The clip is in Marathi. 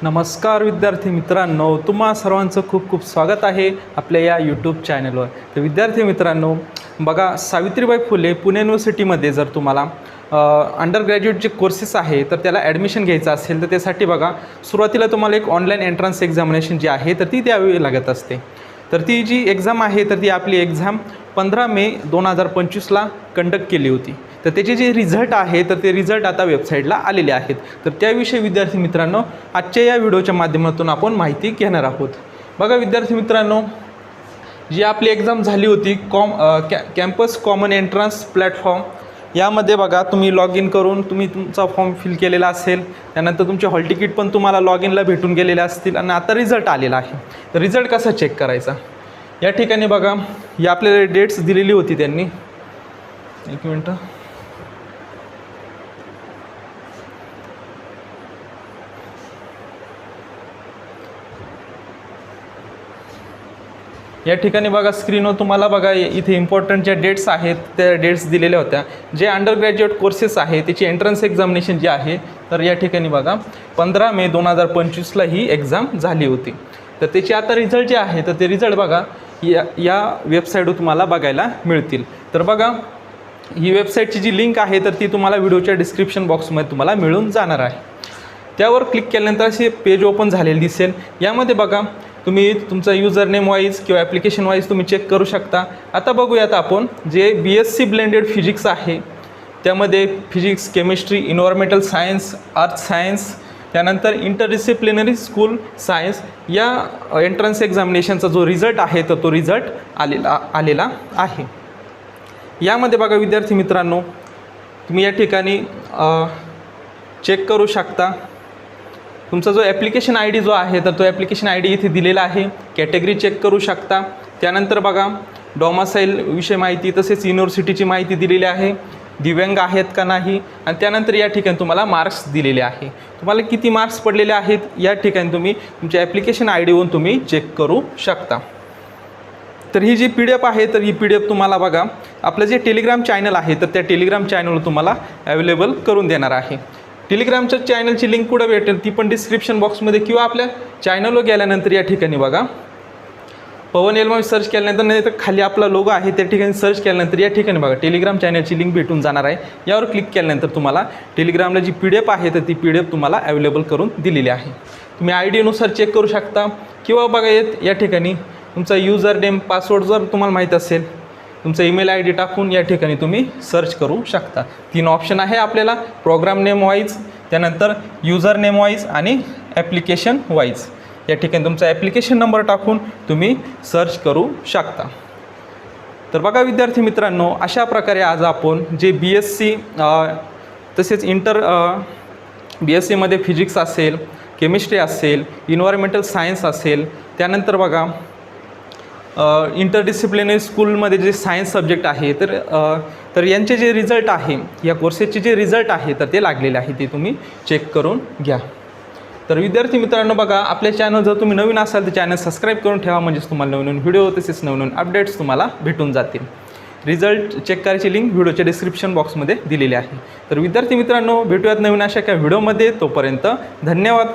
नमस्कार विद्यार्थी मित्रांनो, तुम्हा सर्वांचं खूप खूप स्वागत आहे आपल्या या यूट्यूब चॅनलवर. तर विद्यार्थी मित्रांनो, बघा सावित्रीबाई फुले पुणे युनिव्हर्सिटीमध्ये जर तुम्हाला अंडर ग्रॅज्युएट जे कोर्सेस आहे तर त्याला ॲडमिशन घ्यायचं असेल तर त्यासाठी बघा सुरुवातीला तुम्हाला एक ऑनलाईन एंट्रन्स एक्झामिनेशन जी आहे तर ती द्यावी लागत असते. तर ती जी एक्झाम आहे तर ती आपली एक्झाम 15 मे 2025ला कंडक्ट केली होती. तर त्याचे जे रिझल्ट आहे तर ते रिझल्ट आता वेबसाईटला आलेले आहेत. तर त्याविषयी विद्यार्थी मित्रांनो आजच्या या व्हिडिओच्या माध्यमातून आपण माहिती घेणार आहोत. बघा विद्यार्थी मित्रांनो, जी आपली एक्झाम झाली होती कॅम्पस कॉमन एंट्रन्स प्लॅटफॉर्म, यामध्ये बघा तुम्ही लॉग इन करून तुम्ही तुमचा फॉर्म फिल केलेला असेल, त्यानंतर तुमचे हॉल तिकीट पण तुम्हाला लॉग इनला भेटून गेलेले असतील आणि आता रिझल्ट आलेला आहे. तर रिझल्ट कसा चेक करायचा या ठिकाणी बघा, या आपल्याला डेट्स दिलेली होती त्यांनी. एक मिनटं. या ठिकाणी बघा स्क्रीनवर तुम्हाला बघा इथे इम्पॉर्टंट ज्या डेट्स आहेत त्या डेट्स दिलेल्या होत्या. जे अंडर ग्रॅज्युएट कोर्सेस आहे त्याची एंट्रन्स एक्झामिनेशन जी आहे तर या ठिकाणी बघा 15 मे 2025ला ही एक्झाम झाली होती. तर त्याची आता रिझल्ट जे आहे तर ते रिझल्ट बघा या वेबसाईटवर तुम्हाला बघायला मिळतील. तर बघा ही वेबसाईटची जी लिंक आहे तर ती तुम्हाला व्हिडिओच्या डिस्क्रिप्शन बॉक्समध्ये तुम्हाला मिळून जाणार आहे. त्यावर क्लिक केल्यानंतर असे पेज ओपन झालेले दिसेल. यामध्ये बघा तुम्ही तुमचा युजर नेम वाईज किंवा ॲप्लिकेशन वाईज तुम्ही चेक करू शकता. आता बघूयात आपण जे BSc ब्लेंडेड फिजिक्स आहे त्यामध्ये physics, chemistry, environmental science, earth science, त्यानंतर इंटरडिसिप्लिनरी स्कूल सायन्स या एंट्रन्स एक्झामिनेशनचा जो रिझल्ट आहे तर तो रिझल्ट आलेला आहे. यामध्ये बघा विद्यार्थी मित्रांनो तुम्ही या ठिकाणी चेक करू शकता. तुमचा जो ॲप्लिकेशन ID जो आहे तर तो ॲप्लिकेशन ID इथे दिलेला आहे. कॅटेगरी चेक करू शकता. त्यानंतर बघा डॉमासाईल विषय माहिती तसेच युनिव्हर्सिटीची माहिती दिलेली आहे, दिव्यांग आहेत का नाही, आणि त्यानंतर या ठिकाणी तुम्हाला मार्क्स दिलेले आहे. तुम्हाला किती मार्क्स पडलेले आहेत या ठिकाणी तुम्ही तुमच्या ॲप्लिकेशन IDवरून तुम्ही चेक करू शकता. तर ही जी PDF आहे तर ही PDF तुम्हाला बघा आपलं जे टेलिग्राम चॅनल आहे तर त्या टेलिग्राम चॅनलवर तुम्हाला अवेलेबल करून देणार आहे. टेलिग्रामच्या चॅनलची लिंक कुठं भेटेल ती पण डिस्क्रिप्शन बॉक्समध्ये किंवा आपल्या चॅनलवर गेल्यानंतर या ठिकाणी बघा पवन एल्मा सर्च केल्यानंतर नाही तर खाली आपला लोगो आहे त्या ठिकाणी सर्च केल्यानंतर या ठिकाणी बघा टेलिग्राम चॅनलची लिंक भेटून जाणार आहे. यावर क्लिक केल्यानंतर तुम्हाला टेलिग्रामला जी PDF आहे तर ती PDF तुम्हाला अवेलेबल करून दिलेली आहे. तुम्ही IDनुसार चेक करू शकता किंवा बघा या ठिकाणी तुमचा युजर नेम पासवर्ड जर तुम्हाला माहीत असेल तुमचा ईमेल ID टाकून या ठिकाणी तुम्ही सर्च करू शकता. 3 ऑप्शन आहे आपल्याला, प्रोग्राम नेम वाईज, त्यानंतर युजर नेम वाईज आणि ॲप्लिकेशन वाईज. या ठिकाणी तुमचा ॲप्लिकेशन नंबर टाकून तुम्ही सर्च करू शकता. तर बघा विद्यार्थी मित्रांनो अशा प्रकारे आज आपण जे BSc तसेच BScमध्ये फिजिक्स असेल, केमिस्ट्री असेल, इन्व्हायरमेंटल सायन्स असेल, त्यानंतर बघा इंटरडिसिप्लिनरी स्कूलमध्ये जे सायन्स सब्जेक्ट आहे तर यांचे जे रिझल्ट आहे या कोर्सेसचे जे रिझल्ट आहे तर ते लागलेले आहे ते तुम्ही चेक करून घ्या. तर विद्यार्थी मित्रांनो बघा आपल्या चॅनल जर तुम्ही नवीन असाल तर चॅनल सबस्क्राईब करून ठेवा, म्हणजेच तुम्हाला नवीन व्हिडिओ तसेच नवीन अपडेट्स तुम्हाला भेटून जातील. रिझल्ट चेक करायची लिंक व्हिडिओच्या डिस्क्रिप्शन बॉक्समध्ये दिलेली आहे. तर विद्यार्थी मित्रांनो भेटूयात नवीन अशा एका व्हिडिओमध्ये. तोपर्यंत धन्यवाद.